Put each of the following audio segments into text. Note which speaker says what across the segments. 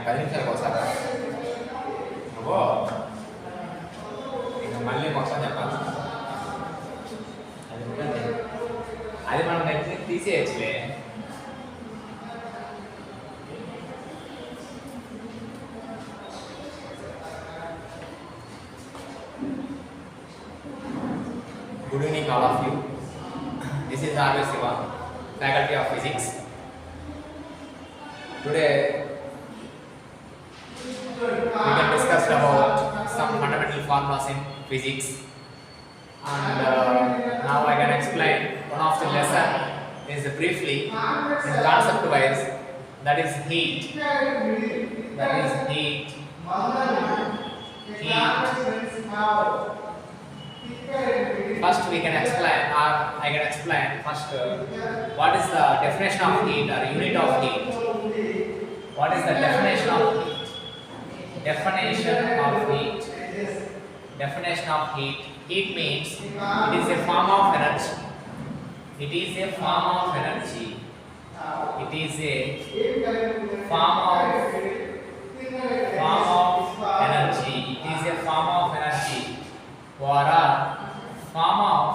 Speaker 1: 10 నిమిషాలకు ఒకసారి నువ్వు ఇంకా మళ్ళీ మొత్తం చెప్పాలి. అది ఉంటుంది, అది మనం next తీసేయచ్చులే. Good evening all of you. This is R. Siva, Faculty of Physics. Today we can discuss about some fundamental formulas in physics, and now I can explain one of the lesson is briefly in concept wise, that is heat. That is heat. First we can explain, or I can explain first what is the definition of heat or unit of heat. What is the definition of heat? Definition of heat. Definition of heat. Heat means it is a form of energy. It is a form of energy. It is a form of energy. It is a form of energy. Or a form of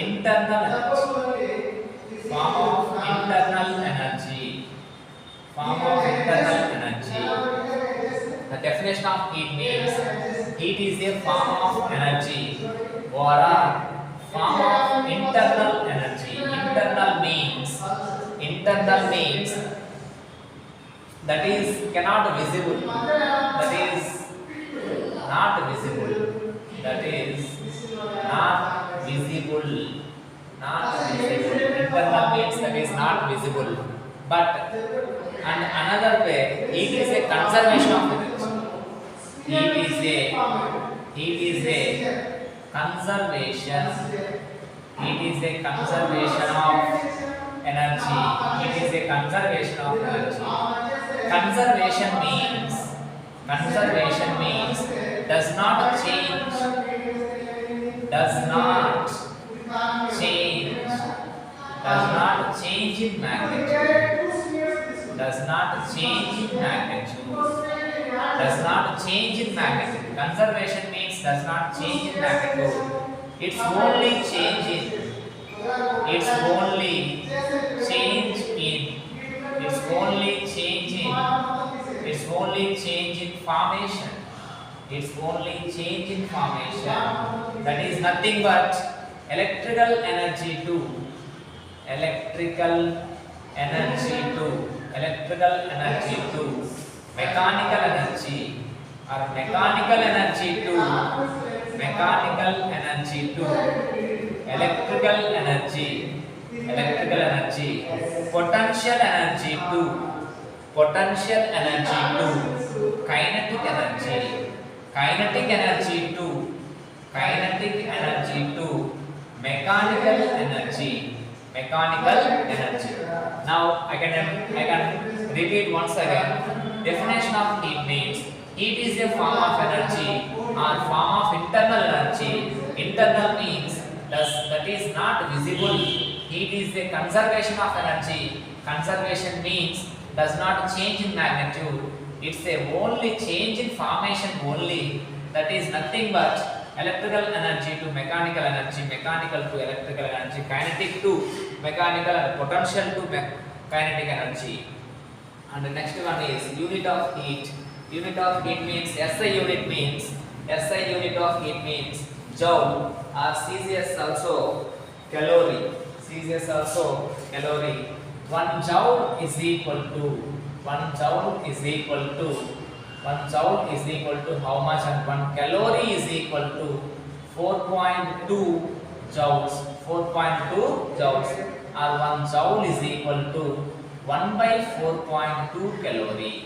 Speaker 1: internal energy. Form of internal energy. Form of internal energy. The definition of heat means heat is a form of energy or a form of internal energy. Internal means that is cannot visible. That is not visible. That is not visible. Not visible. Internal means that is not visible. But and another way, heat is a conservation of energy. Heat is a conservation. Heat is a conservation of energy. It is a conservation of energy. Conservation means does not change. Does not change in magnitude. Does not change in magnitude. Does not change in magnitude. Conservation means does not change in magnitude. It's only change in. It's only change in. It's only change in. It's only change in formation. It's only change in formation. That is nothing but electrical energy too. Electrical energy too. Electrical energy too. Mechanical energy or mechanical energy too. Mechanical energy too. Electrical energy. Electrical energy. Potential energy too. Potential energy too. Kinetic energy. Kinetic energy too. Kinetic energy too. Mechanical energy. Mechanical energy. Now I can repeat once again. Definition of heat means heat is a form of energy or form of internal energy. Internal means that is not visible. Heat is a conservation of energy. Conservation means does not change in magnitude. It's a only change in formation only. That is nothing but electrical energy to mechanical energy, mechanical to electrical energy, kinetic to mechanical, and potential to kinetic energy. And the next one is unit of heat. Unit of heat means SI unit of heat means joule, or CCS also calorie. CCS also calorie. 1 joule is equal to 1 joule is equal to 1 joule is equal to how much, and 1 calorie is equal to 4.2 joules. 4.2 joules, or 1 joule is equal to 1 by 4.2 calorie.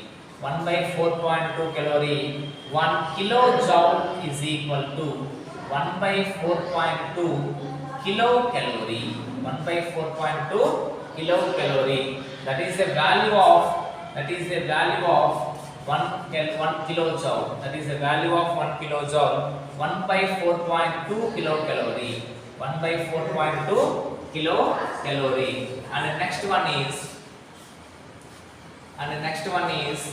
Speaker 1: 1 by 4.2 calorie. 1 kilojoule is equal to 1 by 4.2 kilocalorie. 1 by 4.2 kilocalorie. That is the value of 1 kilojoule. That is the value of 1 kilojoule. 1 by 4.2 kilocalorie. 1 by 4.2 kilocalorie. And the next one is And the next one is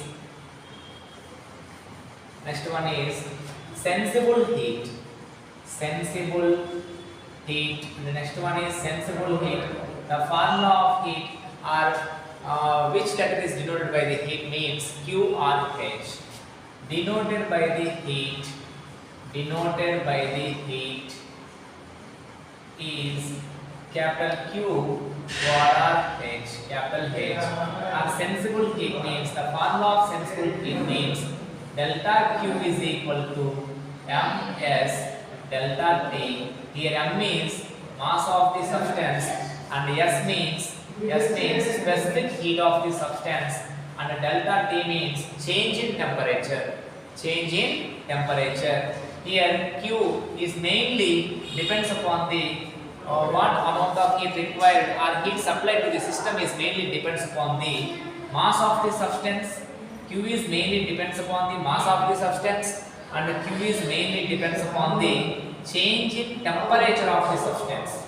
Speaker 1: sensible heat. Sensible heat. And the next one is sensible heat. The formula of heat are which letter is denoted by the heat means Q or H. Denoted by the heat is capital Q or H, capital H. And sensible heat means the formula of sensible heat means delta Q is equal to Ms delta T. Here M means mass of the substance and S means specific heat of the substance, and delta T means change in temperature. Here Q is mainly depends upon the what amount of heat required or heat supplied to the system is mainly depends upon the mass of the substance. Q is mainly depends upon the mass of the substance, and Q is mainly depends upon the change in temperature of the substance.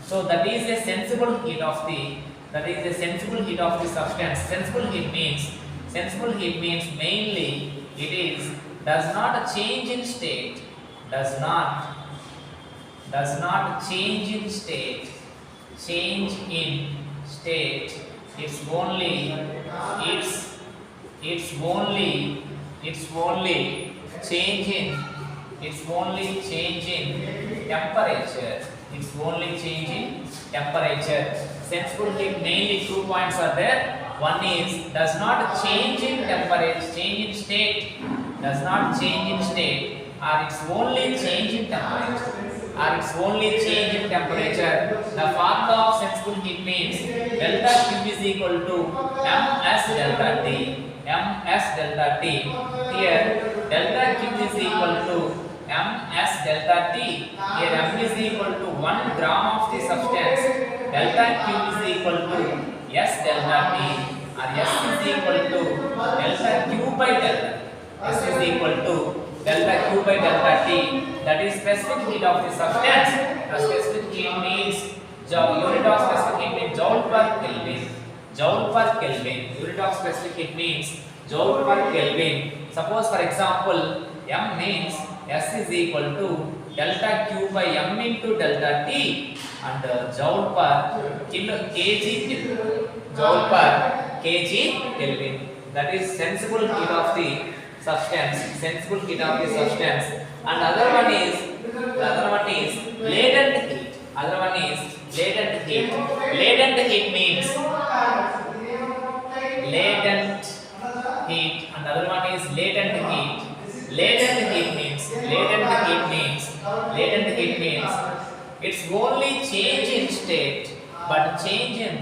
Speaker 1: So that is a sensible heat of the substance. Sensible heat means mainly it is does not change in state. Does not change in state. It's only change in temperature. Sensible heat mainly 2 points are there. One is does not change in temperature, change in state, does not change in state, or it's only change in temperature. The formula of sensible heat means delta Q is equal to Ms delta T. Here delta Q is equal to Ms delta T. Here M is equal to 1 gram of the substance. Delta Q is equal to S delta T, or S is equal to delta Q by delta. S is equal to delta Q by delta T. That is specific heat of the substance. The specific heat means unit of specific heat means joule per Kelvin. Unit of specific heat means joule per Kelvin. Suppose for example M means S is equal to delta Q by M into delta T, and joule per kg Kelvin. That is sensible heat of the substance. And other one is latent heat. Latent heat means and other one is latent heat. Latent heat means it's only change in state, but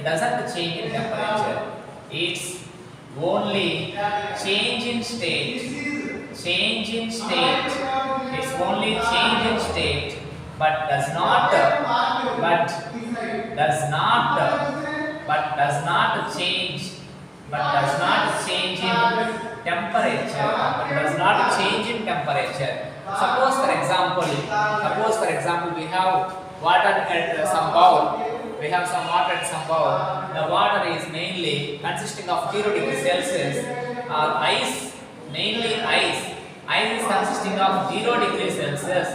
Speaker 1: doesn't change in temperature. It's only change in state. It's only change in state, but does not change in temperature. Suppose for example we have water at some bowl. The water is mainly consisting of 0 degrees Celsius. Ice is consisting of 0 degrees Celsius.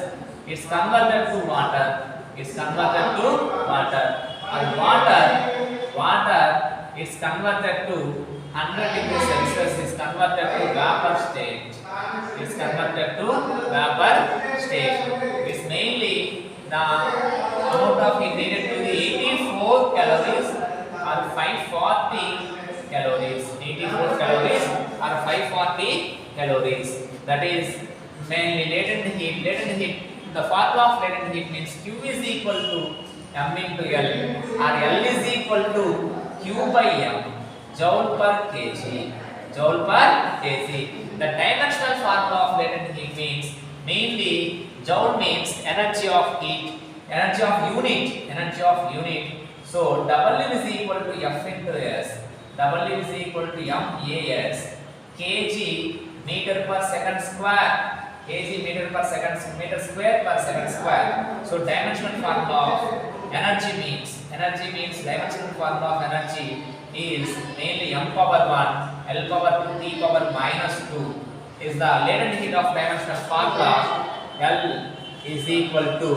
Speaker 1: It's converted to water. And water is converted to 100 degrees Celsius. Is converted to vapor state. It's mainly the amount of heat needed to the 84 calories or 540 calories. 84 calories or 540 calories. That is mainly latent heat. The formula of latent heat means Q is equal to M into L, or L is equal to Q by M, joule per kg. The dimensional formula of latent heat means mainly joule means energy of unit. So W is equal to F into S. W is equal to MAS. Kg meter per second square. Meter square per second square. So dimensional formula of energy means Energy means dimensional formula of energy is mainly m power 1, L power 2, T power minus 2 is the latent heat of dimensional formula. L is equal to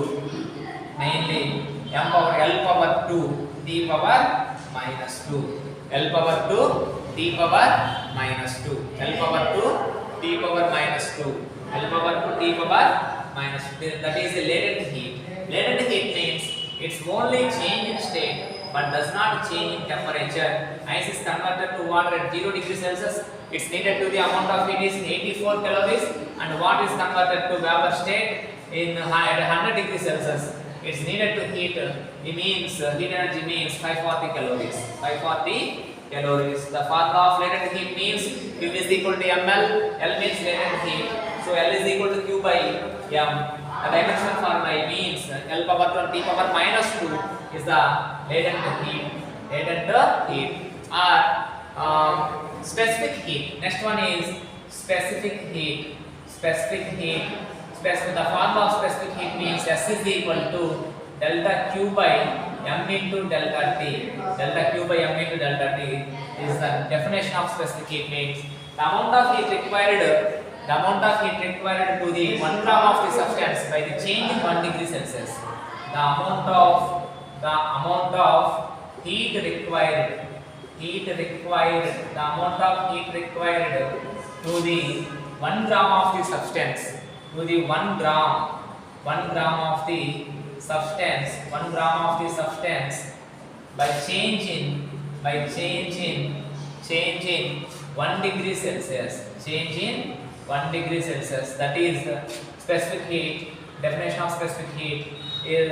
Speaker 1: mainly m power L power 2, T power minus 2. L power 2, T power minus 2. L power 2, T power minus 2. L power 2, T power minus 2. That is the latent heat. Latent heat means it's only change in state but does not change in temperature. Ice is converted to water at 0 degrees Celsius. It's needed to the amount of heat is 84 calories, and water is converted to vapor state at 100 degrees Celsius. It's needed to heat. It means heat energy means 540 calories. 540 calories. The formula of latent heat means Q is equal to ml. L means latent heat. So L is equal to Q by m. The dimensional formula means L power 2 T power minus 2 is the latent heat. Latent heat or specific heat. Next one is specific heat. Specific heat. The formula of specific heat means S is equal to delta Q by m into delta T. Delta Q by m into delta T is the definition of specific heat means the amount of heat required to the 1 gram of the substance by the change in 1 degree Celsius. The amount of heat required to the 1 gram of the substance, to the 1 gram of the substance by change in 1 degree Celsius. Change in 1 degree Celsius. That is specific heat. Definition of specific heat is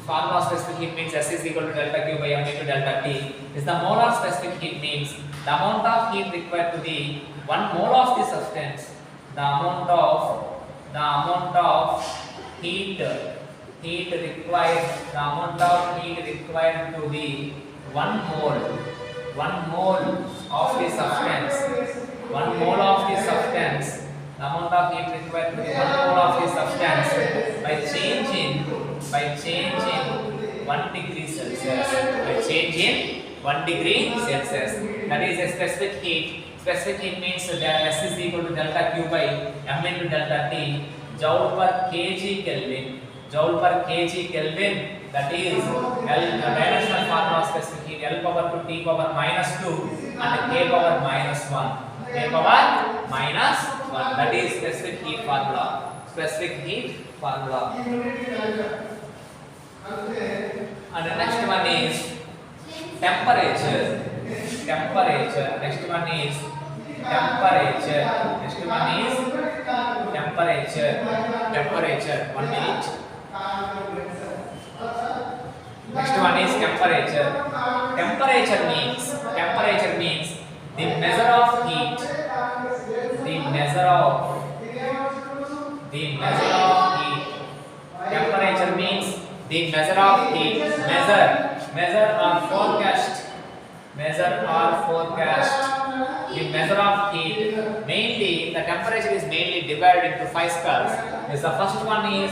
Speaker 1: formula of specific heat means S is equal to delta Q by m into delta T. Is the molar specific heat means the amount of heat required to the 1 mole of the substance. The amount of heat required to the 1 mole of the substance. 1 mole of the substance. The amount of heat required to the 1 mole of the substance by change in 1 degree Celsius. By change in 1 degree Celsius. That is a specific heat. Specific heat means that S is equal to delta Q by m into delta T. Joule per kg Kelvin. Joule per kg Kelvin. That is dimensional formula of specific heat. L power 2 T power minus 2 and K power minus 1. K power minus 1. That is specific heat formula. Specific heat formula. And the next one is temperature. Next one is temperature. 1 minute. Next one is temperature. Temperature means the measure of heat. Temperature means the measure of heat. Measure or forecast. The measure of heat. Mainly, the temperature is mainly divided into 5 scales. The first one is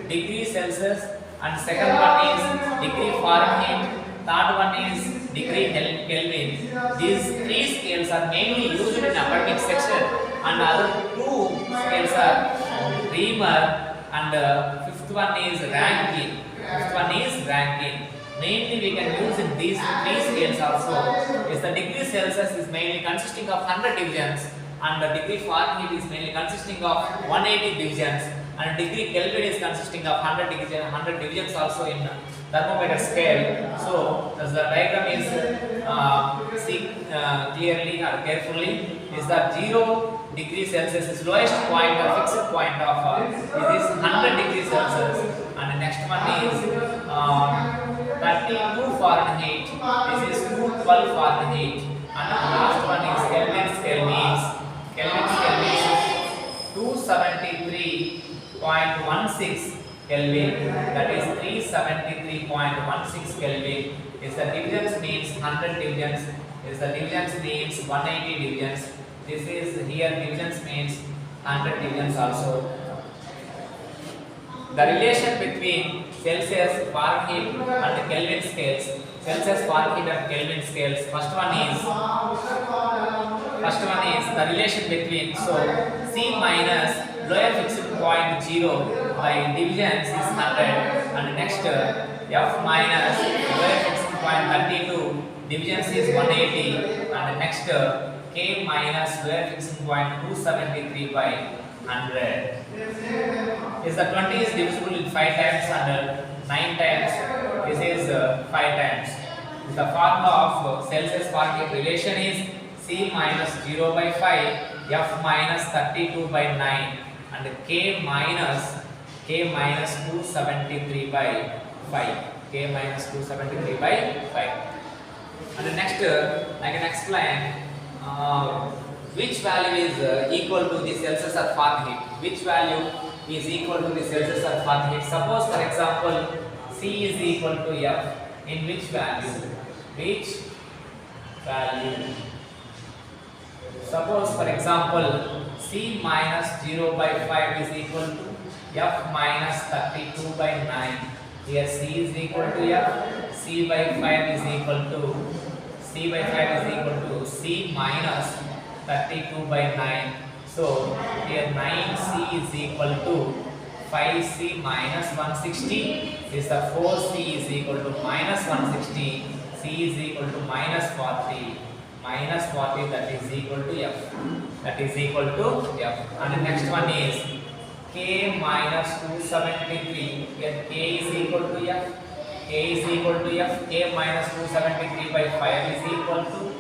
Speaker 1: degree Celsius, and second one is degree Fahrenheit. Third one is degree Kelvin. These 3 scales are mainly used in academic section, and other 2 scales are Reamer, and fifth one is Rankine. Mainly we can use in these 3 scales also. Is the degree Celsius is mainly consisting of 100 divisions, and the degree Fahrenheit is mainly consisting of 180 divisions, and degree Kelvin is consisting of 100 divisions also in thermometer scale. So as the diagram is see clearly or carefully, is that 0 degree Celsius is lowest point or fixed point of this 100 degrees Celsius, and the next one is 32 Fahrenheit. This is 212 Fahrenheit, and the last one is Kelvin scale means 273.16 Kelvin. That is 373.16 Kelvin. Is the divisions means 100 divisions. Is the divisions means 180 divisions. This is here divisions means 100 divisions also. The relation between Celsius, Fahrenheit and Kelvin scales. Celsius, Fahrenheit and Kelvin scales. First one is the relation between C minus lower fixed point 0 by divisions is 100, and next F minus lower fixed point 32 divisions is 180, and next K minus lower fixed point 273 by 100. Is the 20 is divisible in 5 times and 9 times. This is 5 times. The formula of Celsius Fahrenheit relation is C minus 0 by 5, F minus 32 by 9, and K minus 273 by 5. K minus 273 by 5. And the next I can explain which value is equal to the Celsius or Fahrenheit. Which value is equal to the Celsius or Fahrenheit? Suppose for example C is equal to F. In which value? Which value? Suppose for example C minus 0 by 5 is equal to F minus 32 by 9. Here C is equal to F. C by 5 is equal to C minus 32 by 9. So here 9C is equal to 5C minus 160 is the 4C is equal to minus 160. C is equal to minus 40. Minus 40, that is equal to F. That is equal to F. And the next one is K minus 273. Here K is equal to F. K is equal to F. K minus 273 by 5 is equal to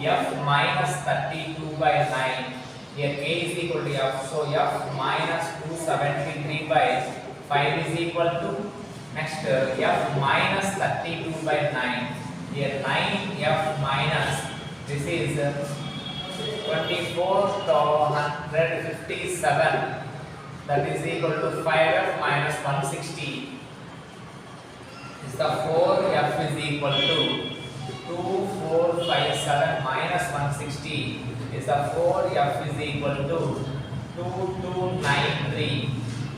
Speaker 1: F minus 32 by 9. Here K is equal to F. So F minus 273 by 5 is equal to next F minus 32 by 9. Here 9F minus, this is 24,157, that is equal to 5F minus 160. Is the 4F is equal to 2457 minus 160 is the 4F is equal to 2293.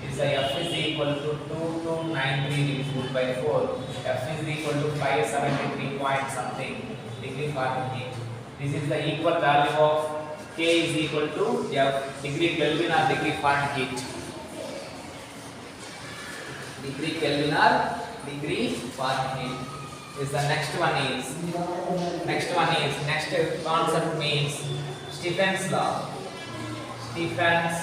Speaker 1: Is the F is equal to 2293 divisible by 4. F is equal to 573 point something degree Fahrenheit. This is the equal value of K is equal to F, degree Kelvin or degree Fahrenheit. Degree Kelvin or degree Fahrenheit. Is the next concept means Stephen's law. Stephen's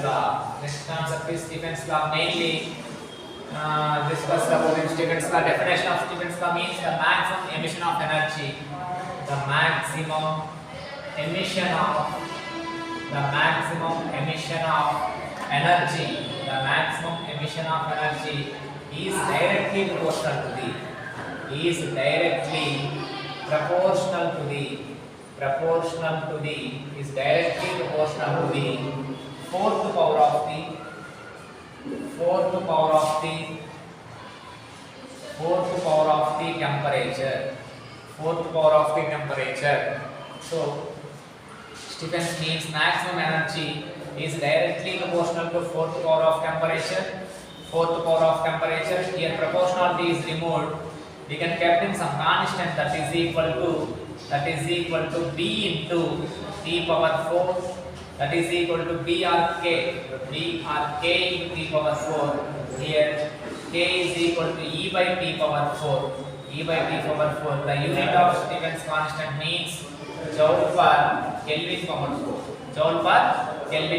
Speaker 1: law. Next concept is Stephen's law. Mainly discussed about Stephen's law. Definition of Stephen's law means the maximum emission of energy. The maximum emission of energy. The maximum emission of energy is directly proportional to the fourth power of the temperature. So Stephen's means maximum energy is directly proportional to fourth power of temperature. Here proportionality is removed. We can kept in some constant that is equal to B into T power 4. That is equal to B or K into T power 4. Here K is equal to E by T power 4. The unit of Stephen's constant means joule per Kelvin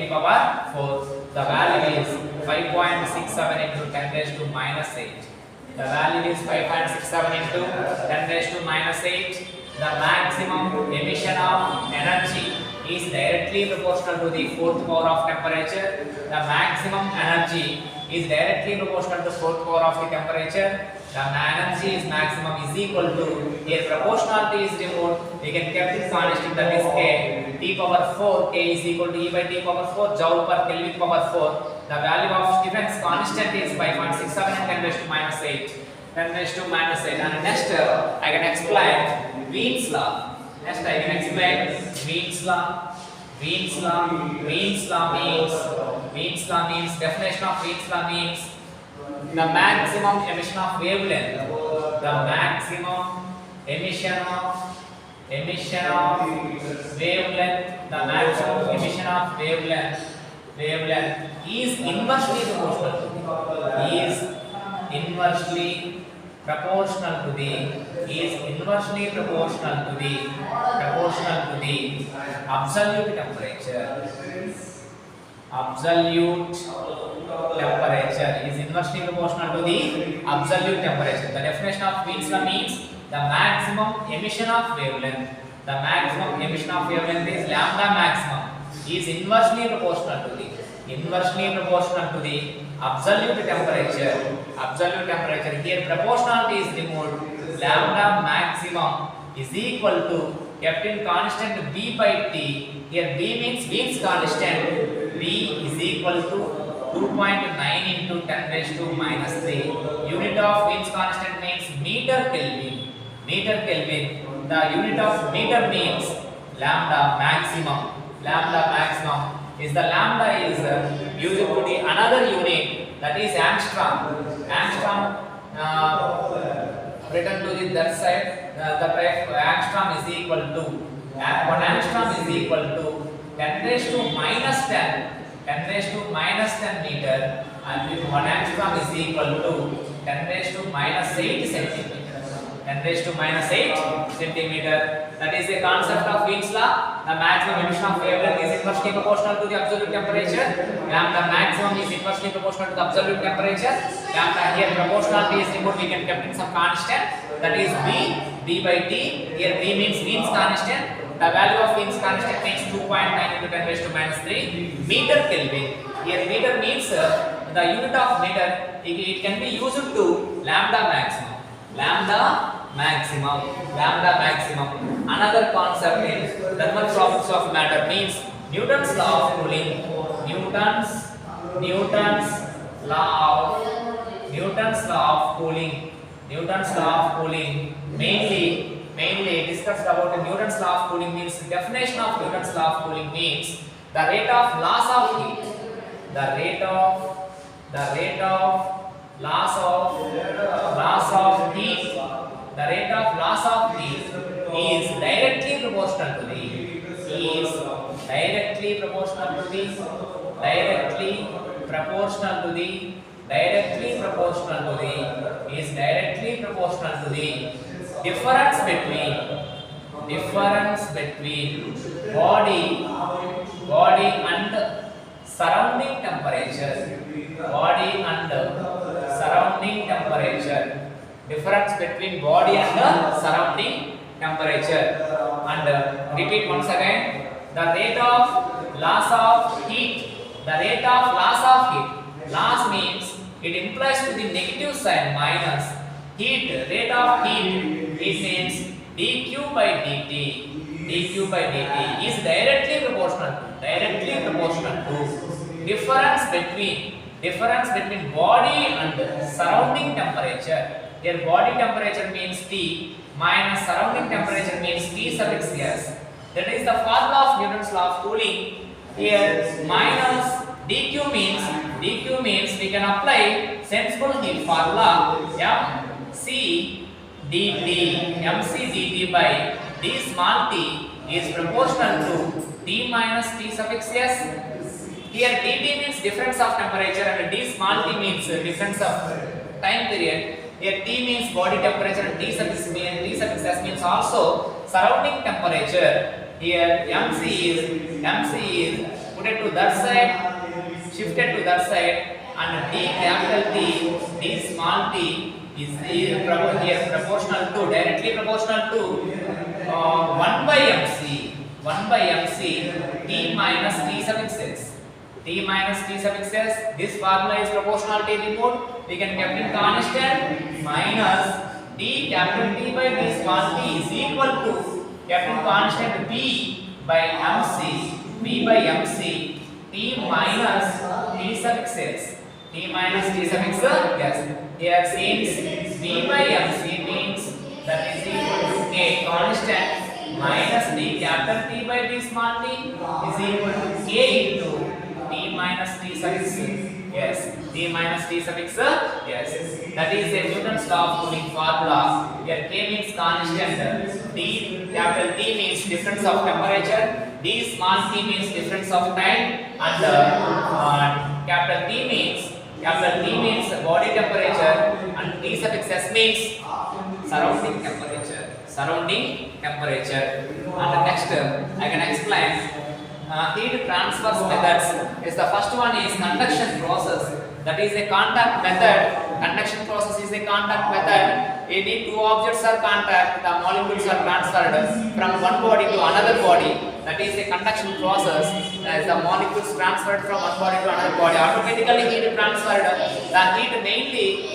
Speaker 1: power 4. The value is 5.67 into 10 raised to minus 8. The value is 5.67 into 10 raised to minus 8. The maximum emission of energy is directly proportional to the fourth power of temperature. The maximum energy is directly proportional to fourth power of the temperature. The energy is maximum is equal to, here proportionality is removed, we can kept this constant that is K, T power 4, K is equal to E by T power 4, joule per Kelvin power 4. The value of Stephen's constant is 5.67 and 10 raised to minus 8. And next I can explain Wien's law. Wien's law means definition of Wien's law means the maximum emission of wavelength, the maximum emission of wavelength, the maximum emission of wavelength is inversely proportional to the absolute temperature. Absolute temperature is inversely proportional to the absolute temperature. The definition of Wien's law means the maximum emission of wavelength. The maximum emission of wavelength is lambda maximum is inversely proportional to the absolute temperature. Absolute temperature. Here proportionality is removed. Lambda maximum is equal to kept in constant B by T. Here B means Wien's constant. B is equal to 2.9 into 10 raised to minus 3. Unit of Wien's constant means meter Kelvin. The unit of meter means lambda maximum. Is the lambda is used to the another unit, that is Angstrom. Written to the that side, the type Angstrom is equal to 1 angstrom is equal to 10 raised to minus 10 meter, and 1 angstrom is equal to 10 raised to minus 8 centimeter. 10 raised to minus 8 centimeter. That is the concept of Wien's law. The maximum emission of wavelength is inversely proportional to the absolute temperature. Lambda maximum is inversely proportional to the absolute temperature. Lambda here proportionality is removed. We can kept in some constant. That is B by T. Here B means Wien's constant. The value of Wien's constant means 2.9 into 10 raised to minus 3 meter Kelvin. Here meter means the unit of meter. It can be used to lambda maximum. Another concept is thermal properties of matter means Newton's law of cooling. Newton's law of cooling mainly discussed about the Newton's law of cooling means definition of Newton's law of cooling means the rate of loss of heat. The rate of loss of heat is directly proportional to the difference between body and surrounding temperature. Difference between body and surrounding temperature. And repeat once again, the rate of loss of heat. Loss means it implies to the negative sign minus heat. Rate of heat, it means dq by dt is directly proportional to difference between body and surrounding temperature. Here body temperature means T minus surrounding temperature means T suffix S. That is the formula of Newton's law of cooling. Here minus dq means we can apply sensible heat formula mc dt by d small t is proportional to T minus T suffix S. Here dt means difference of temperature and d small t means difference of time period. Here T means body temperature and T suffix S means also surrounding temperature. Here MC is put it to that side, shifted to that side, and D capital T, D small t is here directly proportional to 1 by MC T minus T suffix S. This formula is proportionality removed. We can kept in constant minus D capital T by D small t is equal to kept in constant B by MC T minus T suffix S. Yes. Here since B by MC means that is equal to K constant minus D capital T by D small t is equal to K into T minus T suffix S. Yes. T minus T suffix S. That is a Newton's law of cooling formula. Here K means constant, D capital T means difference of temperature, D small t means difference of time, and capital T means body temperature, and T suffix S means surrounding temperature. And next I can explain heat transfer methods. Is the first one is conduction process. That is a contact method. Conduction process is a contact method. Any two objects are contact, the molecules are transferred from one body to another body. That is a conduction process. As the molecules transferred from one body to another body, automatically heat transferred. The heat mainly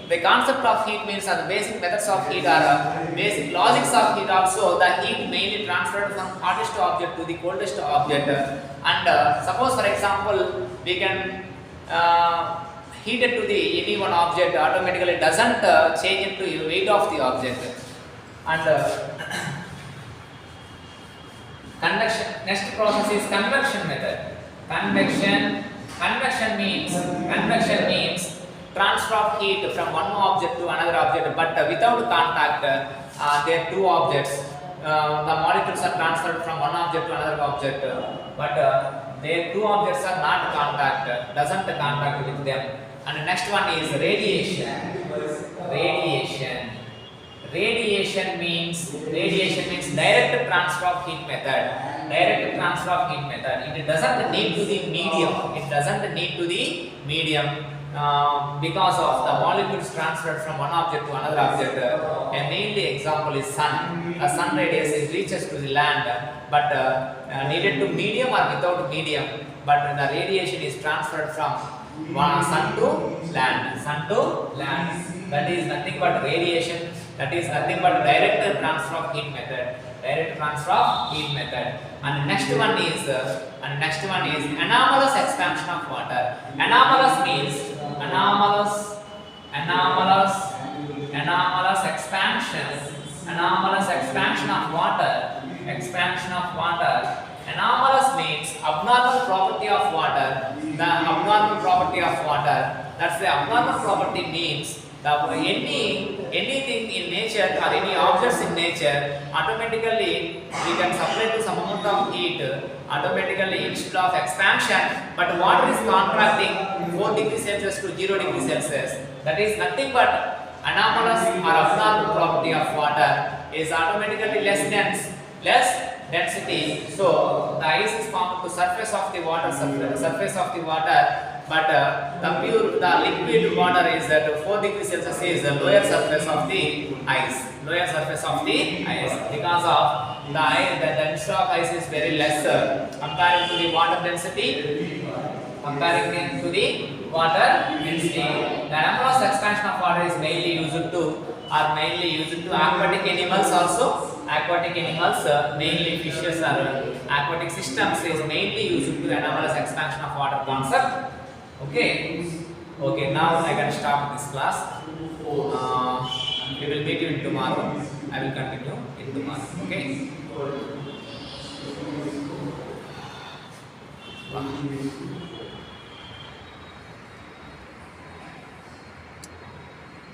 Speaker 1: the concept of heat means the basic methods of heat are basic logics of heat also. The heat mainly transferred from hottest object to the coldest object. And suppose for example we can heat it to the any one object, automatically doesn't change into the weight of the object. And convection. Next process is convection method. Convection means transfer of heat from one object to another object, but without contact. There are two objects. The molecules are transferred from one object to another object, but their two objects are not doesn't contact with them. And the next one is radiation. Radiation means direct transfer of heat method. It doesn't need to the medium. Because of the molecules transferred from one object to another object. A mainly example is sun. A sun radius reaches to the land, but needed to medium or without medium. But the radiation is transferred from sun to land. That is nothing but radiation. That is nothing but direct transfer of heat method. And next one is anomalous expansion of water. Anomalous means anomalous expansion of water. Anomalous means abnormal property of water. The abnormal property of water. That's the abnormal property means that anything in nature or any objects in nature, automatically we can supply to some amount of heat automatically instead of expansion, but water is contracting 4 degrees Celsius to 0 degrees Celsius. That is nothing but anomalous or abnormal property of water is automatically less density. So the ice is formed to surface of the water, but the liquid water is at 4 degrees Celsius is the lower surface of the ice. Because of the density of ice is very lesser comparing to the water density. The anomalous expansion of water is mainly used to aquatic animals also. Aquatic animals, mainly fishes or aquatic systems, is mainly used to anomalous expansion of water concept. Okay, now I can stop this class. We will meet you in tomorrow. I will continue in tomorrow. Okay.